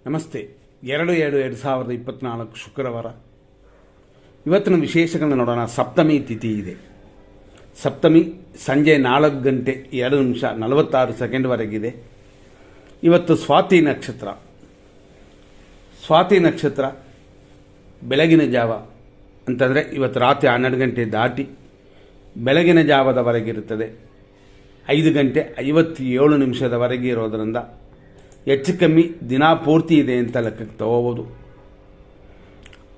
ನಮಸ್ತೆ. 2/7/2024 ಶುಕ್ರವಾರ. ಇವತ್ತಿನ ವಿಶೇಷಗಳನ್ನು ನೋಡೋಣ. ಸಪ್ತಮಿ ತಿಥಿ ಇದೆ. ಸಪ್ತಮಿ ಸಂಜೆ 4:02:46 ಇವತ್ತು ಸ್ವಾತಿ ನಕ್ಷತ್ರ. ಸ್ವಾತಿ ನಕ್ಷತ್ರ ಬೆಳಗಿನ ಜಾವ ಅಂತಂದರೆ ಇವತ್ತು ರಾತ್ರಿ 12 ಗಂಟೆ ದಾಟಿ ಬೆಳಗಿನ ಜಾವದವರೆಗಿರುತ್ತದೆ. 5:57 ಇರೋದರಿಂದ ಹೆಚ್ಚು ಕಮ್ಮಿ ದಿನ ಪೂರ್ತಿ ಇದೆ ಅಂತ ಲೆಕ್ಕಕ್ಕೆ ತಗೋಬೋದು.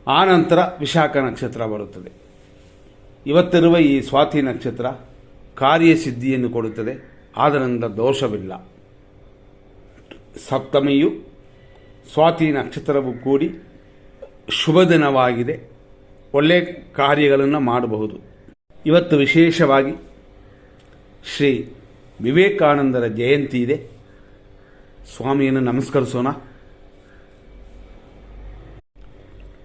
ಆನಂತರ ವಿಶಾಖ ನಕ್ಷತ್ರ ಬರುತ್ತದೆ. ಇವತ್ತಿರುವ ಈ ಸ್ವಾತಿ ನಕ್ಷತ್ರ ಕಾರ್ಯಸಿದ್ಧಿಯನ್ನು ಕೊಡುತ್ತದೆ. ಆದ್ದರಿಂದ ದೋಷವಿಲ್ಲ. ಸಪ್ತಮಿಯು ಸ್ವಾತಿ ನಕ್ಷತ್ರವು ಕೂಡಿ ಶುಭ ದಿನವಾಗಿದೆ. ಒಳ್ಳೆಯ ಕಾರ್ಯಗಳನ್ನು ಮಾಡಬಹುದು. ಇವತ್ತು ವಿಶೇಷವಾಗಿ ಶ್ರೀ ವಿವೇಕಾನಂದರ ಜಯಂತಿ ಇದೆ. ಸ್ವಾಮಿಯನ್ನು ನಮಸ್ಕರಿಸೋಣ.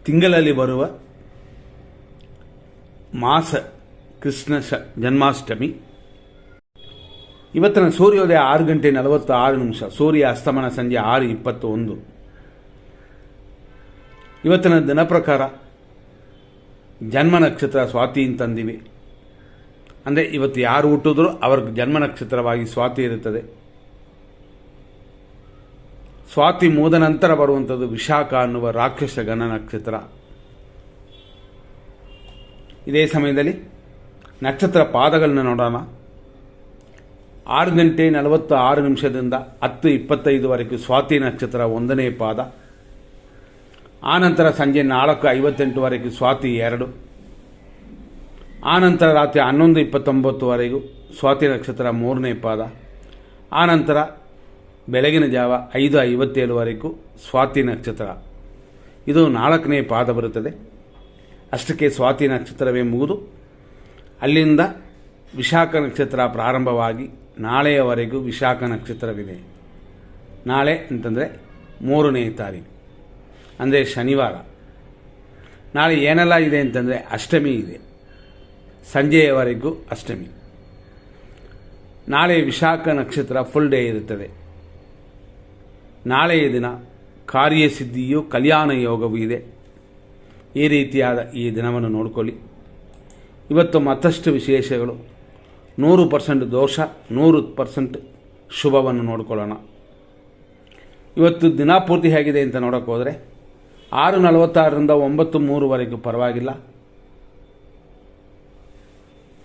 ತಿಂಗಳಲ್ಲಿ ಬರುವ ಮಾಸ ಕೃಷ್ಣ ಜನ್ಮಾಷ್ಟಮಿ. ಇವತ್ತಿನ ಸೂರ್ಯೋದಯ 6:46. ಸೂರ್ಯ ಅಸ್ತಮನ ಸಂಜೆ 6:21. ಇವತ್ತಿನ ದಿನ ಪ್ರಕಾರ ಜನ್ಮ ನಕ್ಷತ್ರ ಸ್ವಾತಿ ಅಂತಂದಿವೆ. ಅಂದರೆ ಇವತ್ತು ಯಾರು ಹುಟ್ಟಿದ್ರೂ ಅವ್ರ ಜನ್ಮ ನಕ್ಷತ್ರವಾಗಿ ಸ್ವಾತಿ ಇರುತ್ತದೆ. ಸ್ವಾತಿ ಮುಗಿದ ನಂತರ ಬರುವಂಥದ್ದು ವಿಶಾಖ ಅನ್ನುವ ರಾಕ್ಷಸ ಗಣ ನಕ್ಷತ್ರ. ಇದೇ ಸಮಯದಲ್ಲಿ ನಕ್ಷತ್ರ ಪಾದಗಳನ್ನ ನೋಡೋಣ. 6:46 10:25 ಸ್ವಾತಿ ನಕ್ಷತ್ರ 1ನೇ ಪಾದ. ಆನಂತರ ಸಂಜೆ 4:58 ಸ್ವಾತಿ 2. ಆನಂತರ ರಾತ್ರಿ 11:29 ಸ್ವಾತಿ ನಕ್ಷತ್ರ 3ನೇ ಪಾದ. ಆನಂತರ ಬೆಳಗಿನ ಜಾವ 5:57 ಸ್ವಾತಿ ನಕ್ಷತ್ರ. ಇದು 4ನೇ ಪಾದ ಬರುತ್ತದೆ. ಅಷ್ಟಕ್ಕೆ ಸ್ವಾತಿ ನಕ್ಷತ್ರವೇ ಮುಗಿದು ಅಲ್ಲಿಂದ ವಿಶಾಖ ನಕ್ಷತ್ರ ಪ್ರಾರಂಭವಾಗಿ ನಾಳೆಯವರೆಗೂ ವಿಶಾಖ ನಕ್ಷತ್ರವಿದೆ. ನಾಳೆ ಅಂತಂದರೆ 3ನೇ ತಾರೀಕು, ಅಂದರೆ ಶನಿವಾರ. ನಾಳೆ ಏನೆಲ್ಲ ಇದೆ ಅಂತಂದರೆ ಅಷ್ಟಮಿ ಇದೆ. ಸಂಜೆಯವರೆಗೂ ಅಷ್ಟಮಿ. ನಾಳೆ ವಿಶಾಖ ನಕ್ಷತ್ರ ಫುಲ್ ಡೇ ಇರುತ್ತದೆ. ನಾಳೆಯ ದಿನ ಕಾರ್ಯಸಿದ್ಧಿಯು ಕಲ್ಯಾಣ ಯೋಗವೂ ಇದೆ. ಈ ರೀತಿಯಾದ ಈ ದಿನವನ್ನು ನೋಡಿಕೊಳ್ಳಿ. ಇವತ್ತು ಮತ್ತಷ್ಟು ವಿಶೇಷಗಳು. 100% ದೋಷ, 100% ಶುಭವನ್ನು ನೋಡಿಕೊಳ್ಳೋಣ. ಇವತ್ತು ದಿನ ಪೂರ್ತಿ ಹೇಗಿದೆ ಅಂತ ನೋಡೋಕೆ ಹೋದರೆ 6:46 9:03 ಪರವಾಗಿಲ್ಲ.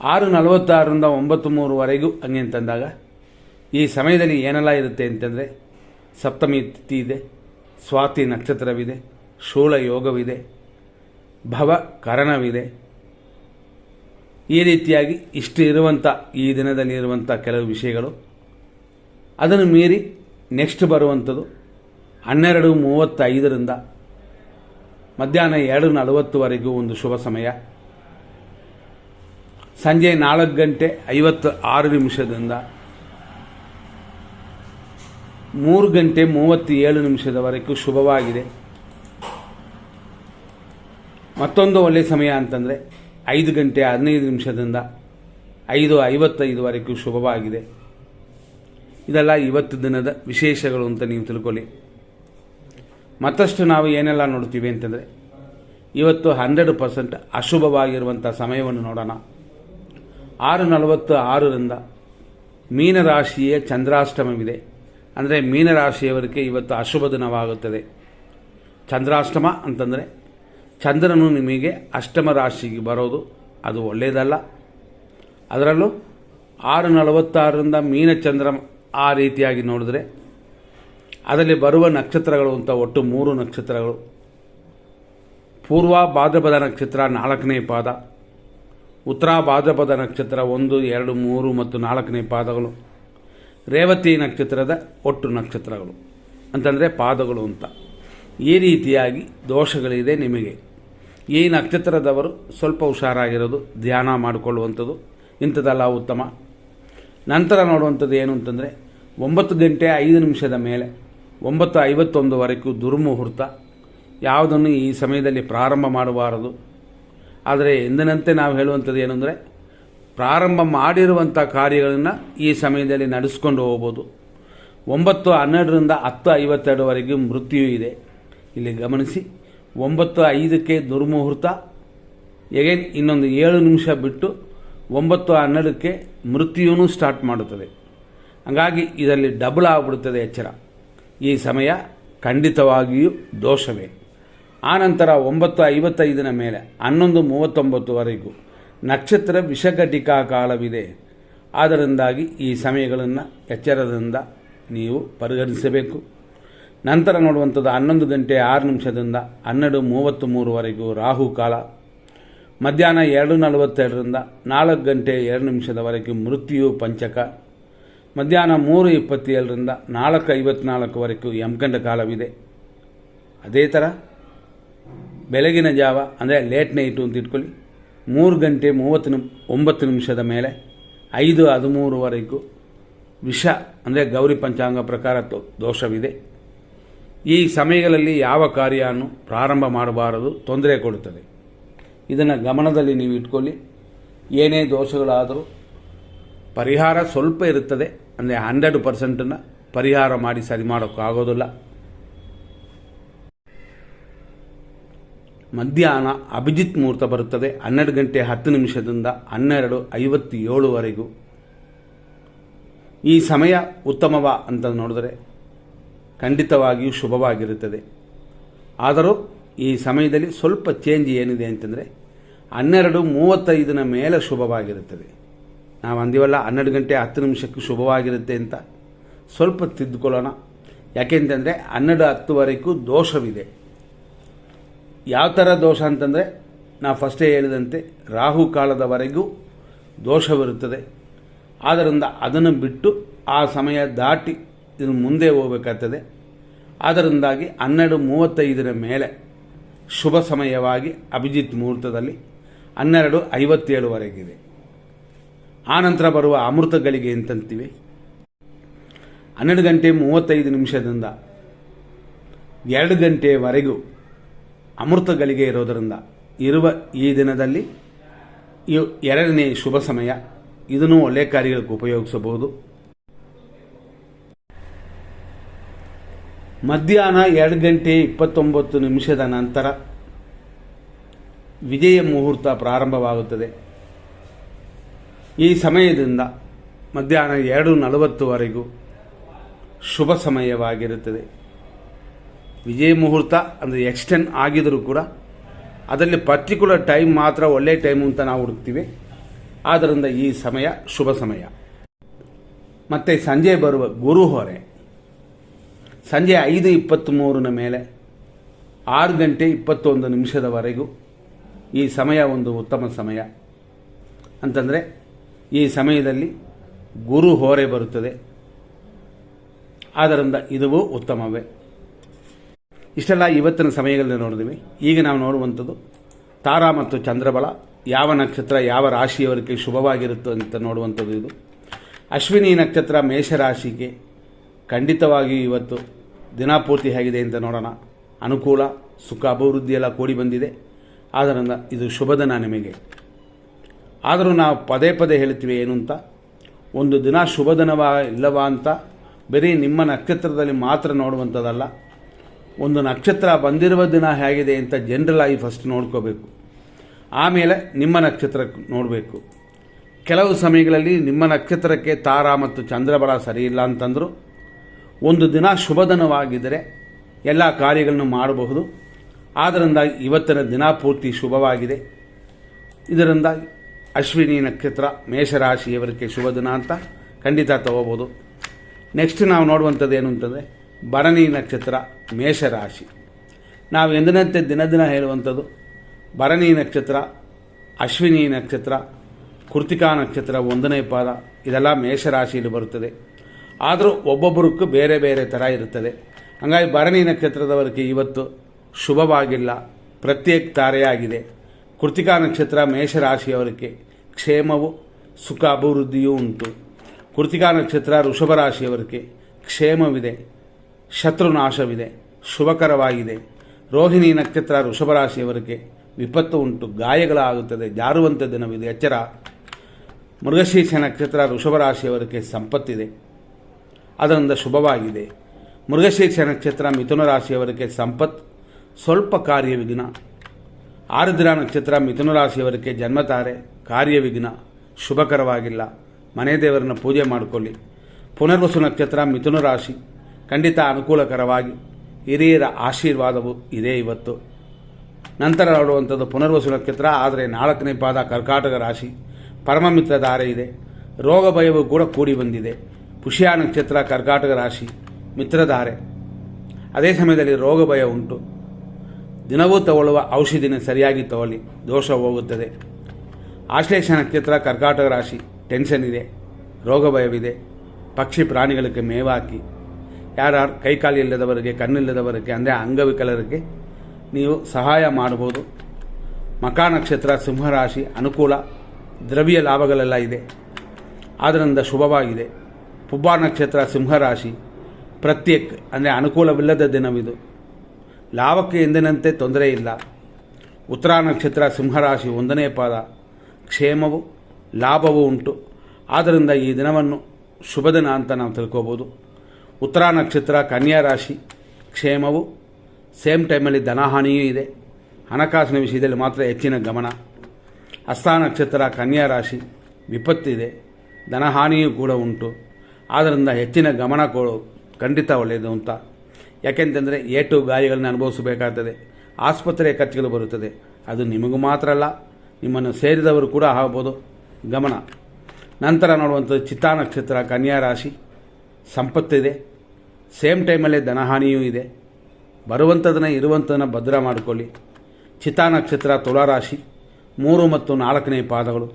6:46 9:03 ಹಂಗೆ ಅಂತಂದಾಗ ಈ ಸಮಯದಲ್ಲಿ ಏನೆಲ್ಲ ಇರುತ್ತೆ ಅಂತಂದರೆ ಸಪ್ತಮಿ ತಿಥಿ ಇದೆ, ಸ್ವಾತಿ ನಕ್ಷತ್ರವಿದೆ, ಶೂಲ ಯೋಗವಿದೆ, ಭವ ಕರಣವಿದೆ. ಈ ರೀತಿಯಾಗಿ ಇಷ್ಟು ಇರುವಂಥ ಈ ದಿನದಲ್ಲಿ ಇರುವಂಥ ಕೆಲವು ವಿಷಯಗಳು. ಅದನ್ನು ಮೀರಿ ನೆಕ್ಸ್ಟ್ ಬರುವಂಥದ್ದು 12:35 ಮಧ್ಯಾಹ್ನ 2:40 ಒಂದು ಶುಭ ಸಮಯ. ಸಂಜೆ 4:56 3:37 ಶುಭವಾಗಿದೆ. ಮತ್ತೊಂದು ಒಳ್ಳೆಯ ಸಮಯ ಅಂತಂದರೆ 5:15 5:55 ಶುಭವಾಗಿದೆ. ಇದೆಲ್ಲ ಇವತ್ತು ದಿನದ ವಿಶೇಷಗಳು ಅಂತ ನೀವು ತಿಳ್ಕೊಳ್ಳಿ. ಮತ್ತಷ್ಟು ನಾವು ಏನೆಲ್ಲ ನೋಡ್ತೀವಿ ಅಂತಂದರೆ ಇವತ್ತು 100% ಅಶುಭವಾಗಿರುವಂಥ ಸಮಯವನ್ನು ನೋಡೋಣ. 6:46 ಮೀನರಾಶಿಯ ಚಂದ್ರಾಷ್ಟಮವಿದೆ. ಅಂದರೆ ಮೀನರಾಶಿಯವರಿಗೆ ಇವತ್ತು ಅಶುಭ ದಿನವಾಗುತ್ತದೆ. ಚಂದ್ರಾಷ್ಟಮ ಅಂತಂದರೆ ಚಂದ್ರನು ನಿಮಗೆ ಅಷ್ಟಮ ರಾಶಿಗೆ ಬರೋದು, ಅದು ಒಳ್ಳೆಯದಲ್ಲ. ಅದರಲ್ಲೂ 6:46 ಮೀನಚಂದ್ರ ಆ ರೀತಿಯಾಗಿ ನೋಡಿದ್ರೆ ಅದರಲ್ಲಿ ಬರುವ ನಕ್ಷತ್ರಗಳು ಅಂತ ಒಟ್ಟು 3 ನಕ್ಷತ್ರಗಳು. ಪೂರ್ವ ಭಾದ್ರಪದ ನಕ್ಷತ್ರ 4ನೇ ಪಾದ, ಉತ್ತರ ಭಾದ್ರಪದ ನಕ್ಷತ್ರ 1, 2, 3 ಮತ್ತು 4ನೇ ಪಾದಗಳು, ರೇವತಿ ನಕ್ಷತ್ರದ ಒಟ್ಟು ನಕ್ಷತ್ರಗಳು ಅಂತಂದರೆ ಪಾದಗಳು ಅಂತ. ಈ ರೀತಿಯಾಗಿ ದೋಷಗಳಿದೆ ನಿಮಗೆ. ಈ ನಕ್ಷತ್ರದವರು ಸ್ವಲ್ಪ ಹುಷಾರಾಗಿರೋದು, ಧ್ಯಾನ ಮಾಡಿಕೊಳ್ಳುವಂಥದ್ದು, ಇಂಥದ್ದೆಲ್ಲ ಉತ್ತಮ. ನಂತರ ನೋಡುವಂಥದ್ದು ಏನು ಅಂತಂದರೆ 9:05 ಮೇಲೆ 9:51 ದುರ್ಮುಹೂರ್ತ. ಯಾವುದನ್ನು ಈ ಸಮಯದಲ್ಲಿ ಪ್ರಾರಂಭ ಮಾಡಬಾರದು. ಆದರೆ ಎಂದಿನಂತೆ ನಾವು ಹೇಳುವಂಥದ್ದು ಏನಂದರೆ ಪ್ರಾರಂಭ ಮಾಡಿರುವಂಥ ಕಾರ್ಯಗಳನ್ನು ಈ ಸಮಯದಲ್ಲಿ ನಡೆಸ್ಕೊಂಡು ಹೋಗ್ಬೋದು. 9:12ರಿಂದ 10:52ವರೆಗೂ ಮೃತ್ಯು ಇದೆ. ಇಲ್ಲಿ ಗಮನಿಸಿ, 9:05ಕ್ಕೆ ದುರ್ಮುಹೂರ್ತ, ಎಗೇನ್ ಇನ್ನೊಂದು 7 ನಿಮಿಷ ಬಿಟ್ಟು 9:12ಕ್ಕೆ ಮೃತ್ಯುನೂ ಸ್ಟಾರ್ಟ್ ಮಾಡುತ್ತದೆ. ಹಾಗಾಗಿ ಇದರಲ್ಲಿ ಡಬಲ್ ಆಗಿಬಿಡುತ್ತದೆ ಎಚ್ಚರ. ಈ ಸಮಯ ಖಂಡಿತವಾಗಿಯೂ ದೋಷವೇ. ಆನಂತರ 9:55 ಮೇಲೆ 11:39ವರೆಗೂ ನಕ್ಷತ್ರ ವಿಷಘಟಿಕಾ ಕಾಲವಿದೆ. ಆದ್ದರಿಂದಾಗಿ ಈ ಸಮಯಗಳನ್ನು ಎಚ್ಚರದಿಂದ ನೀವು ಪರಿಗಣಿಸಬೇಕು. ನಂತರ ನೋಡುವಂಥದ್ದು 11:06 12:33ವರೆಗೂ ರಾಹುಕಾಲ, ಮಧ್ಯಾಹ್ನ 2:42ರಿಂದ 4:02 ಮೃತ್ಯು ಪಂಚಕ, ಮಧ್ಯಾಹ್ನ 3:27ರಿಂದ 4:54ವರೆಗೂ ಯಮಗಂಡ ಕಾಲವಿದೆ. ಅದೇ ಥರ ಬೆಳಗಿನ ಜಾವ ಅಂದರೆ ಲೇಟ್ ನೈಟು ಅಂತ ಇಟ್ಕೊಳ್ಳಿ, 3:39 ಮೇಲೆ 5:13ವರೆಗೂ ವಿಷ ಅಂದರೆ ಗೌರಿ ಪಂಚಾಂಗ ಪ್ರಕಾರ ದೋಷವಿದೆ. ಈ ಸಮಯಗಳಲ್ಲಿ ಯಾವ ಕಾರ್ಯವನ್ನು ಪ್ರಾರಂಭ ಮಾಡಬಾರದು, ತೊಂದರೆ ಕೊಡುತ್ತದೆ. ಇದನ್ನು ಗಮನದಲ್ಲಿ ನೀವು ಇಟ್ಕೊಳ್ಳಿ. ಏನೇ ದೋಷಗಳಾದರೂ ಪರಿಹಾರ ಸ್ವಲ್ಪ ಇರುತ್ತದೆ, ಅಂದರೆ 100% ಪರಿಹಾರ ಮಾಡಿ ಸರಿ ಮಾಡೋಕ್ಕಾಗೋದಿಲ್ಲ. ಮಧ್ಯಾಹ್ನ ಅಭಿಜಿತ್ ಮುಹೂರ್ತ ಬರುತ್ತದೆ 12:10 12:57ವರೆಗೂ. ಈ ಸಮಯ ಉತ್ತಮವಾ ಅಂತ ನೋಡಿದರೆ ಖಂಡಿತವಾಗಿಯೂ ಶುಭವಾಗಿರುತ್ತದೆ. ಆದರೂ ಈ ಸಮಯದಲ್ಲಿ ಸ್ವಲ್ಪ ಚೇಂಜ್ ಏನಿದೆ ಅಂತಂದರೆ 12:35 ಮೇಲೆ ಶುಭವಾಗಿರುತ್ತದೆ. ನಾವು ಅಂದಿವಲ್ಲ 12:10 ಶುಭವಾಗಿರುತ್ತೆ ಅಂತ, ಸ್ವಲ್ಪ ತಿದ್ದುಕೊಳ್ಳೋಣ. ಯಾಕೆಂತಂದರೆ 12:10ವರೆಗೂ ದೋಷವಿದೆ. ಯಾವ ಥರ ದೋಷ ಅಂತಂದರೆ, ನಾವು ಫಸ್ಟೇ ಹೇಳಿದಂತೆ ರಾಹು ಕಾಲದವರೆಗೂ ದೋಷವಿರುತ್ತದೆ. ಆದ್ದರಿಂದ ಅದನ್ನು ಬಿಟ್ಟು ಆ ಸಮಯ ದಾಟಿ ಇದು ಮುಂದೆ ಹೋಗಬೇಕಾಗ್ತದೆ. ಆದ್ದರಿಂದಾಗಿ 12:35 ಮೇಲೆ ಶುಭ ಸಮಯವಾಗಿ ಅಭಿಜಿತ್ ಮುಹೂರ್ತದಲ್ಲಿ 12:57ವರೆಗಿದೆ. ಆನಂತರ ಬರುವ ಅಮೃತ ಗಳಿಗೆ ಅಂತಂತೀವಿ 12:35 2 ಗಂಟೆವರೆಗೂ ಅಮೃತ ಗಳಿಗೆ ಇರೋದರಿಂದ ಇರುವ ಈ ದಿನದಲ್ಲಿ ಎರಡನೇ ಶುಭ ಸಮಯ. ಇದನ್ನು ಒಳ್ಳೆ ಕಾರ್ಯಗಳಿಗೆ ಉಪಯೋಗಿಸಬಹುದು. ಮಧ್ಯಾಹ್ನ 2:29 ನಂತರ ವಿಜಯ ಮುಹೂರ್ತ ಪ್ರಾರಂಭವಾಗುತ್ತದೆ. ಈ ಸಮಯದಿಂದ ಮಧ್ಯಾಹ್ನ 2:40ವರೆಗೂ ಶುಭ ಸಮಯವಾಗಿರುತ್ತದೆ. ವಿಜಯ ಮುಹೂರ್ತ ಅಂದರೆ ಎಕ್ಸ್ಟೆಂಡ್ ಆಗಿದರೂ ಕೂಡ ಅದರಲ್ಲಿ ಪರ್ಟಿಕ್ಯುಲರ್ ಟೈಮ್ ಮಾತ್ರ ಒಳ್ಳೆ ಟೈಮು ಅಂತ ನಾವು ಹುಡುಕ್ತೀವಿ. ಆದ್ದರಿಂದ ಈ ಸಮಯ ಶುಭ ಸಮಯ. ಮತ್ತು ಸಂಜೆ ಬರುವ ಗುರು ಹೊರೆ ಸಂಜೆ 5:23 ಮೇಲೆ 6:21 ಈ ಸಮಯ ಒಂದು ಉತ್ತಮ ಸಮಯ. ಅಂತಂದರೆ ಈ ಸಮಯದಲ್ಲಿ ಗುರು ಹೊರೆ ಬರುತ್ತದೆ. ಆದ್ದರಿಂದ ಇದು ಉತ್ತಮವೇ. ಇಷ್ಟೆಲ್ಲ ಇವತ್ತಿನ ಸಮಯಗಳಲ್ಲಿ ನೋಡಿದ್ವಿ. ಈಗ ನಾವು ನೋಡುವಂಥದ್ದು ತಾರಾ ಮತ್ತು ಚಂದ್ರಬಲ, ಯಾವ ನಕ್ಷತ್ರ ಯಾವ ರಾಶಿಯವರಿಗೆ ಶುಭವಾಗಿರುತ್ತೆ ಅಂತ ನೋಡುವಂಥದ್ದು. ಇದು ಅಶ್ವಿನಿ ನಕ್ಷತ್ರ ಮೇಷರಾಶಿಗೆ ಖಂಡಿತವಾಗಿಯೂ ಇವತ್ತು ದಿನಪೂರ್ತಿ ಹೇಗಿದೆ ಅಂತ ನೋಡೋಣ. ಅನುಕೂಲ, ಸುಖ, ಅಭಿವೃದ್ಧಿ ಎಲ್ಲ ಕೂಡಿ ಬಂದಿದೆ. ಆದ್ದರಿಂದ ಇದು ಶುಭದಿನ ನಿಮಗೆ. ಆದರೂ ನಾವು ಪದೇ ಪದೇ ಹೇಳ್ತೀವಿ ಏನು ಅಂತ, ಒಂದು ದಿನ ಶುಭದಿನವಾ ಇಲ್ಲವಾ ಅಂತ ಬರೀ ನಿಮ್ಮ ನಕ್ಷತ್ರದಲ್ಲಿ ಮಾತ್ರ ನೋಡುವಂಥದ್ದಲ್ಲ. ಒಂದು ನಕ್ಷತ್ರ ಬಂದಿರುವ ದಿನ ಹೇಗಿದೆ ಅಂತ ಜನರಲ್ ಆಗಿ ಫಸ್ಟ್ ನೋಡ್ಕೋಬೇಕು. ಆಮೇಲೆ ನಿಮ್ಮ ನಕ್ಷತ್ರ ನೋಡಬೇಕು. ಕೆಲವು ಸಮಯಗಳಲ್ಲಿ ನಿಮ್ಮ ನಕ್ಷತ್ರಕ್ಕೆ ತಾರಾ ಮತ್ತು ಚಂದ್ರಬಲ ಸರಿ ಇಲ್ಲ ಅಂತಂದರೂ ಒಂದು ದಿನ ಶುಭದಿನವಾಗಿದ್ದರೆ ಎಲ್ಲ ಕಾರ್ಯಗಳನ್ನು ಮಾಡಬಹುದು. ಆದ್ದರಿಂದ ಇವತ್ತಿನ ದಿನ ಪೂರ್ತಿ ಶುಭವಾಗಿದೆ. ಇದರಿಂದ ಅಶ್ವಿನಿ ನಕ್ಷತ್ರ ಮೇಷರಾಶಿಯವರಿಗೆ ಶುಭ ದಿನ ಅಂತ ಖಂಡಿತ ತಗೋಬೋದು. ನೆಕ್ಸ್ಟ್ ನಾವು ನೋಡುವಂಥದ್ದು ಏನು ಅಂತಂದರೆ ಭರಣಿ ನಕ್ಷತ್ರ ಮೇಷರಾಶಿ. ನಾವು ಎಂದಿನಂತೆ ದಿನ ಹೇಳುವಂಥದ್ದು ಭರಣಿ ನಕ್ಷತ್ರ, ಅಶ್ವಿನಿ ನಕ್ಷತ್ರ, ಕೃತಿಕಾ ನಕ್ಷತ್ರ 1ನೇ ಪಾದ ಇದೆಲ್ಲ ಮೇಷರಾಶಿಯಲ್ಲಿ ಬರುತ್ತದೆ. ಆದರೂ ಒಬ್ಬೊಬ್ಬರಕ್ಕೂ ಬೇರೆ ಬೇರೆ ಥರ ಇರುತ್ತದೆ. ಹಾಗಾಗಿ ಭರಣಿ ನಕ್ಷತ್ರದವರಿಗೆ ಇವತ್ತು ಶುಭವಾಗಿಲ್ಲ, ಪ್ರತ್ಯೇಕ ತಾರೆಯಾಗಿದೆ. ಕೃತಿಕಾ ನಕ್ಷತ್ರ ಮೇಷರಾಶಿಯವರಿಗೆ ಕ್ಷೇಮವು ಸುಖ ಅಭಿವೃದ್ಧಿಯೂ ಉಂಟು. ಕೃತಿಕಾ ನಕ್ಷತ್ರ ವೃಷಭ ರಾಶಿಯವರಿಗೆ ಕ್ಷೇಮವಿದೆ, ಶತ್ರುನಾಶವಿದೆ, ಶುಭಕರವಾಗಿದೆ. ರೋಹಿಣಿ ನಕ್ಷತ್ರ ವೃಷಭ ರಾಶಿಯವರಿಗೆ ವಿಪತ್ತು ಉಂಟು, ಗಾಯಗಳಾಗುತ್ತದೆ, ಜಾರುವಂಥ ದಿನವಿದೆ, ಎಚ್ಚರ. ಮೃಗಶೀರ್ಷ ನಕ್ಷತ್ರ ವೃಷಭ ರಾಶಿಯವರಿಗೆ ಸಂಪತ್ತಿದೆ. ಅದರಿಂದ ಶುಭವಾಗಿದೆ. ಮೃಗಶೀರ್ಷ ನಕ್ಷತ್ರ ಮಿಥುನ ರಾಶಿಯವರಿಗೆ ಸಂಪತ್, ಸ್ವಲ್ಪ ಕಾರ್ಯವಿಘ್ನ. ಆರುದ್ರ ನಕ್ಷತ್ರ ಮಿಥುನ ರಾಶಿಯವರಿಗೆ ಜನ್ಮತಾರೆ, ಕಾರ್ಯವಿಘ್ನ, ಶುಭಕರವಾಗಿಲ್ಲ. ಮನೆ ದೇವರನ್ನ ಪೂಜೆ ಮಾಡಿಕೊಳ್ಳಿ. ಪುನರ್ವಸು ನಕ್ಷತ್ರ ಮಿಥುನ ರಾಶಿ, ಖಂಡಿತ ಅನುಕೂಲಕರವಾಗಿ ಹಿರಿಯರ ಆಶೀರ್ವಾದವು ಇದೆ ಇವತ್ತು. ನಂತರ ನೋಡುವಂಥದ್ದು ಪುನರ್ವಸು ನಕ್ಷತ್ರ, ಆದರೆ 4ನೇ ಪಾದ ಕರ್ಕಾಟಕ ರಾಶಿ, ಪರಮಮಿತ್ರ ಧಾರೆ ಇದೆ. ರೋಗ ಭಯವು ಕೂಡ ಕೂಡಿ ಬಂದಿದೆ. ಪುಷ್ಯ ನಕ್ಷತ್ರ ಕರ್ಕಾಟಕ ರಾಶಿ, ಮಿತ್ರಧಾರೆ. ಅದೇ ಸಮಯದಲ್ಲಿ ರೋಗ ಭಯ ಉಂಟು. ದಿನವೂ ತಗೊಳ್ಳುವ ಔಷಧಿನ ಸರಿಯಾಗಿ ತಗೊಳ್ಳಿ, ದೋಷ ಹೋಗುತ್ತದೆ. ಆಶ್ಲೇಷ ನಕ್ಷತ್ರ ಕರ್ಕಾಟಕ ರಾಶಿ, ಟೆನ್ಷನ್ ಇದೆ, ರೋಗ ಭಯವಿದೆ. ಪಕ್ಷಿ ಪ್ರಾಣಿಗಳಿಗೆ ಮೇವಾಕಿ. ಯಾರು ಕೈಕಾಲು ಇಲ್ಲದವರಿಗೆ, ಕಣ್ಣಿಲ್ಲದವರಿಗೆ, ಅಂದರೆ ಅಂಗವಿಕಲರಿಗೆ ನೀವು ಸಹಾಯ ಮಾಡಬಹುದು. ಮಖ ನಕ್ಷತ್ರ ಸಿಂಹರಾಶಿ, ಅನುಕೂಲ, ದ್ರವ್ಯ ಲಾಭಗಳೆಲ್ಲ ಇದೆ, ಆದ್ದರಿಂದ ಶುಭವಾಗಿದೆ. ಪುಬ್ಬ ನಕ್ಷತ್ರ ಸಿಂಹರಾಶಿ, ಪ್ರತ್ಯೇಕ ಅಂದರೆ ಅನುಕೂಲವಿಲ್ಲದ ದಿನವಿದು. ಲಾಭಕ್ಕೆ ಎಂದಿನಂತೆ ತೊಂದರೆ ಇಲ್ಲ. ಉತ್ತರ ನಕ್ಷತ್ರ ಸಿಂಹರಾಶಿ, 1ನೇ ಪಾದ, ಕ್ಷೇಮವು ಲಾಭವೂ ಉಂಟು. ಆದ್ದರಿಂದ ಈ ದಿನವನ್ನು ಶುಭ ದಿನ ಅಂತ ನಾವು ತಿಳ್ಕೋಬೋದು. ಉತ್ತರ ನಕ್ಷತ್ರ ಕನ್ಯಾ ರಾಶಿ, ಕ್ಷೇಮವು, ಸೇಮ್ ಟೈಮಲ್ಲಿ ಧನಹಾನಿಯೂ ಇದೆ. ಹಣಕಾಸಿನ ವಿಷಯದಲ್ಲಿ ಮಾತ್ರ ಹೆಚ್ಚಿನ ಗಮನ. ಹಸ್ತ ನಕ್ಷತ್ರ ಕನ್ಯಾ ರಾಶಿ, ವಿಪತ್ತಿದೆ, ಧನಹಾನಿಯೂ ಕೂಡ ಉಂಟು. ಆದ್ದರಿಂದ ಹೆಚ್ಚಿನ ಗಮನ ಖಂಡಿತ ಒಳ್ಳೆಯದು ಅಂತ. ಯಾಕೆಂತಂದರೆ ಏಟು ಗಾಯಗಳನ್ನು ಅನುಭವಿಸಬೇಕಾಗ್ತದೆ, ಆಸ್ಪತ್ರೆ ಖರ್ಚುಗಳು ಬರುತ್ತದೆ. ಅದು ನಿಮಗೂ ಮಾತ್ರ ಅಲ್ಲ, ನಿಮ್ಮನ್ನು ಸೇರಿದವರು ಕೂಡ ಆಗ್ಬೋದು. ಗಮನ. ನಂತರ ನೋಡುವಂಥದ್ದು ಚಿತ್ತಾ ನಕ್ಷತ್ರ ಕನ್ಯಾ ರಾಶಿ, ಸಂಪತ್ತಿದೆ, ಸೇಮ್ ಟೈಮಲ್ಲೇ ಧನಹಾನಿಯೂ ಇದೆ. ಬರುವಂಥದನ್ನು ಇರುವಂಥದನ್ನು ಭದ್ರ ಮಾಡಿಕೊಳ್ಳಿ. ಚಿತ್ತಾ ನಕ್ಷತ್ರ ತುಲಾರಾಶಿ, 3 ಮತ್ತು 4ನೇ ಪಾದಗಳು,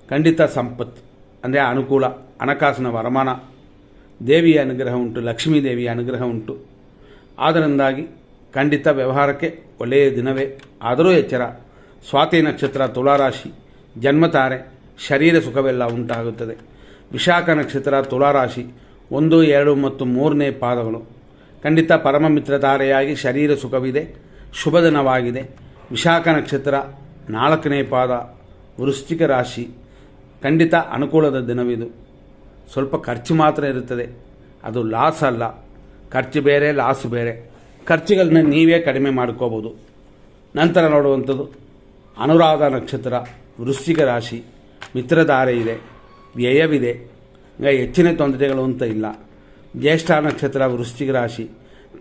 ಖಂಡಿತ ಸಂಪತ್ತು ಅಂದರೆ ಅನುಕೂಲ, ಹಣಕಾಸಿನ ವರಮಾನ, ದೇವಿಯ ಅನುಗ್ರಹ ಉಂಟು, ಲಕ್ಷ್ಮೀ ದೇವಿಯ ಅನುಗ್ರಹ ಉಂಟು. ಆದ್ದರಿಂದಾಗಿ ಖಂಡಿತ ವ್ಯವಹಾರಕ್ಕೆ ಒಳ್ಳೆಯ ದಿನವೇ. ಆದರೂ ಎಚ್ಚರ. ಸ್ವಾತಿ ನಕ್ಷತ್ರ ತುಲಾರಾಶಿ, ಜನ್ಮತಾರೆ, ಶರೀರ ಸುಖವೆಲ್ಲ ಉಂಟಾಗುತ್ತದೆ. ವಿಶಾಖ ನಕ್ಷತ್ರ ತುಲಾರಾಶಿ, 1, 2 ಮತ್ತು 3ನೇ ಪಾದಗಳು, ಖಂಡಿತ ಪರಮಮಿತ್ರ ಧಾರೆಯಾಗಿ ಶರೀರ ಸುಖವಿದೆ, ಶುಭ ದಿನವಾಗಿದೆ. ವಿಶಾಖ ನಕ್ಷತ್ರ 4ನೇ ಪಾದ ವೃಶ್ಚಿಕ ರಾಶಿ, ಖಂಡಿತ ಅನುಕೂಲದ ದಿನವಿದು. ಸ್ವಲ್ಪ ಖರ್ಚು ಮಾತ್ರ ಇರುತ್ತದೆ, ಅದು ಲಾಸ್ ಅಲ್ಲ. ಖರ್ಚು ಬೇರೆ, ಲಾಸ್ ಬೇರೆ. ಖರ್ಚುಗಳನ್ನ ನೀವೇ ಕಡಿಮೆ ಮಾಡ್ಕೋಬೋದು. ನಂತರ ನೋಡುವಂಥದ್ದು ಅನುರಾಧ ನಕ್ಷತ್ರ ವೃಶ್ಚಿಕ ರಾಶಿ, ಮಿತ್ರಧಾರೆ ಇದೆ, ವ್ಯಯವಿದೆ, ಈಗ ಹೆಚ್ಚಿನ ತೊಂದರೆಗಳು ಅಂತ ಇಲ್ಲ. ಜ್ಯೇಷ್ಠ ನಕ್ಷತ್ರ ವೃಶ್ಚಿಕ ರಾಶಿ,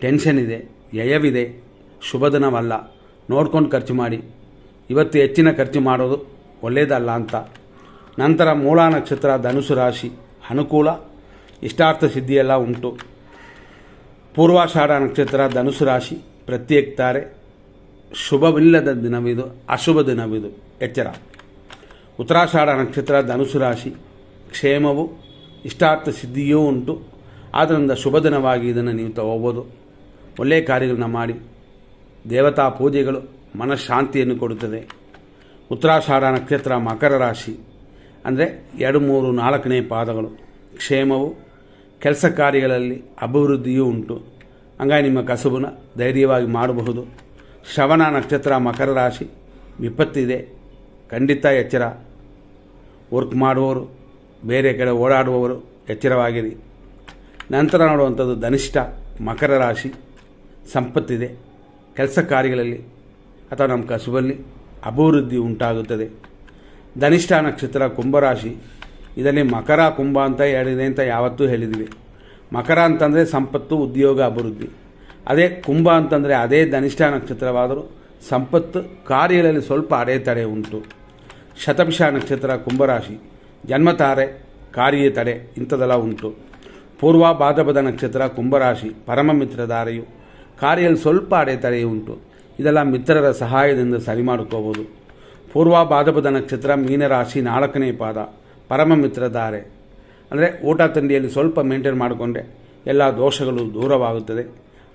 ಟೆನ್ಷನ್ ಇದೆ, ವ್ಯಯವಿದೆ, ಶುಭ ದಿನವಲ್ಲ. ನೋಡ್ಕೊಂಡು ಖರ್ಚು ಮಾಡಿ. ಇವತ್ತು ಹೆಚ್ಚಿನ ಖರ್ಚು ಮಾಡೋದು ಒಳ್ಳೆಯದಲ್ಲ ಅಂತ. ನಂತರ ಮೂಲ ನಕ್ಷತ್ರ ಧನುಸು ರಾಶಿ, ಅನುಕೂಲ, ಇಷ್ಟಾರ್ಥ ಸಿದ್ಧಿಯೆಲ್ಲ ಉಂಟು. ಪೂರ್ವಾಷಾಢ ನಕ್ಷತ್ರ ಧನುಸು ರಾಶಿ, ಪ್ರತ್ಯೇಕ್ತಾರೆ, ಶುಭವಿಲ್ಲದ ದಿನವಿದು, ಅಶುಭ ದಿನವಿದು, ಎಚ್ಚರ. ಉತ್ತರಾಷಾಢ ನಕ್ಷತ್ರ ಧನುಸು ರಾಶಿ, ಕ್ಷೇಮವು, ಇಷ್ಟಾರ್ಥ ಸಿದ್ಧಿಯೂ ಉಂಟು. ಆದ್ದರಿಂದ ಶುಭ ದಿನವಾಗಿ ಇದನ್ನು ನೀವು ತಗೋಬೋದು. ಒಳ್ಳೆಯ ಕಾರ್ಯಗಳನ್ನ ಮಾಡಿ. ದೇವತಾ ಪೂಜೆಗಳು ಮನಃಶಾಂತಿಯನ್ನು ಕೊಡುತ್ತದೆ. ಉತ್ತರಾಷಾಢ ನಕ್ಷತ್ರ ಮಕರ ರಾಶಿ, ಅಂದರೆ 2, 3, 4ನೇ ಪಾದಗಳು, ಕ್ಷೇಮವು, ಕೆಲಸ ಕಾರ್ಯಗಳಲ್ಲಿ ಅಭಿವೃದ್ಧಿಯೂ ಉಂಟು. ಹಂಗಾಗಿ ನಿಮ್ಮ ಕಸುಬನ್ನು ಧೈರ್ಯವಾಗಿ ಮಾಡಬಹುದು. ಶ್ರವಣ ನಕ್ಷತ್ರ ಮಕರ ರಾಶಿ, ವಿಪತ್ತಿದೆ, ಖಂಡಿತ ಎಚ್ಚರ. ವರ್ಕ್ ಮಾಡುವವರು, ಬೇರೆ ಕಡೆ ಓಡಾಡುವವರು ಎಚ್ಚರವಾಗಿರಿ. ನಂತರ ನೋಡುವಂಥದ್ದು ಧನಿಷ್ಠ ಮಕರ ರಾಶಿ, ಸಂಪತ್ತಿದೆ, ಕೆಲಸ ಕಾರ್ಯಗಳಲ್ಲಿ ಅಥವಾ ನಮ್ಮ ಕಸುಬಲ್ಲಿ ಅಭಿವೃದ್ಧಿ ಉಂಟಾಗುತ್ತದೆ. ಧನಿಷ್ಠ ನಕ್ಷತ್ರ ಕುಂಭರಾಶಿ, ಇದರಲ್ಲಿ ಮಕರ ಕುಂಭ ಅಂತ ಹೇಳಿದೆ ಅಂತ ಯಾವತ್ತೂ ಹೇಳಿದ್ವಿ. ಮಕರ ಅಂತಂದರೆ ಸಂಪತ್ತು, ಉದ್ಯೋಗ, ಅಭಿವೃದ್ಧಿ. ಅದೇ ಕುಂಭ ಅಂತಂದರೆ ಅದೇ ಧನಿಷ್ಠ ನಕ್ಷತ್ರವಾದರೂ ಸಂಪತ್ತು, ಕಾರ್ಯಗಳಲ್ಲಿ ಸ್ವಲ್ಪ ಅಡೆತಡೆ ಉಂಟು. ಶತಭಿಷ ನಕ್ಷತ್ರ ಕುಂಭರಾಶಿ, ಜನ್ಮತಾರೆ, ಕಾರ್ಯ ತಡೆ ಇಂಥದೆಲ್ಲ ಉಂಟು. ಪೂರ್ವ ಭಾದ್ರಪದ ನಕ್ಷತ್ರ ಕುಂಭರಾಶಿ, ಪರಮಮಿತ್ರ ಧಾರೆಯು, ಕಾರ್ಯದಲ್ಲಿ ಸ್ವಲ್ಪ ಅಡೆತಡೆ ಉಂಟು. ಇದೆಲ್ಲ ಮಿತ್ರರ ಸಹಾಯದಿಂದ ಸರಿ ಮಾಡಿಕೋಬೋದು. ಪೂರ್ವ ಭಾದ್ರಪದ ನಕ್ಷತ್ರ ಮೀನರಾಶಿ, 4ನೇ ಪಾದ, ಪರಮಮಿತ್ರ ಧಾರೆ, ಅಂದರೆ ಊಟ ತಿಂಡಿಯಲ್ಲಿ ಸ್ವಲ್ಪ ಮೇಂಟೈನ್ ಮಾಡಿಕೊಂಡ್ರೆ ಎಲ್ಲ ದೋಷಗಳು ದೂರವಾಗುತ್ತದೆ,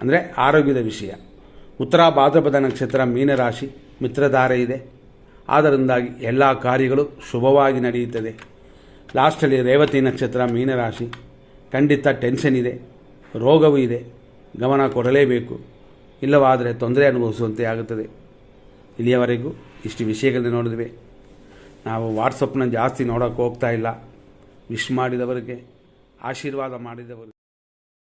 ಅಂದರೆ ಆರೋಗ್ಯದ ವಿಷಯ. ಉತ್ತರ ಭಾದ್ರಪದ ನಕ್ಷತ್ರ ಮೀನರಾಶಿ, ಮಿತ್ರಧಾರೆ ಇದೆ. ಆದ್ದರಿಂದಾಗಿ ಎಲ್ಲ ಕಾರ್ಯಗಳು ಶುಭವಾಗಿ ನಡೆಯುತ್ತದೆ. ಲಾಸ್ಟಲ್ಲಿ ರೇವತಿ ನಕ್ಷತ್ರ ಮೀನರಾಶಿ, ಖಂಡಿತ ಟೆನ್ಷನ್ ಇದೆ, ರೋಗವೂ ಇದೆ, ಗಮನ ಕೊಡಲೇಬೇಕು. ಇಲ್ಲವಾದರೆ ತೊಂದರೆ ಅನುಭವಿಸುವಂತೆ ಆಗುತ್ತದೆ. ಇಲ್ಲಿಯವರೆಗೂ ಇಷ್ಟು ವಿಷಯಗಳನ್ನ ನೋಡಿದ್ವಿ. ನಾವು ವಾಟ್ಸಪ್ನ ಜಾಸ್ತಿ ನೋಡೋಕ್ಕೆ ಹೋಗ್ತಾ ಇಲ್ಲ. ವಿಶ್ ಮಾಡಿದವರಿಗೆ, ಆಶೀರ್ವಾದ ಮಾಡಿದವರಿಗೆ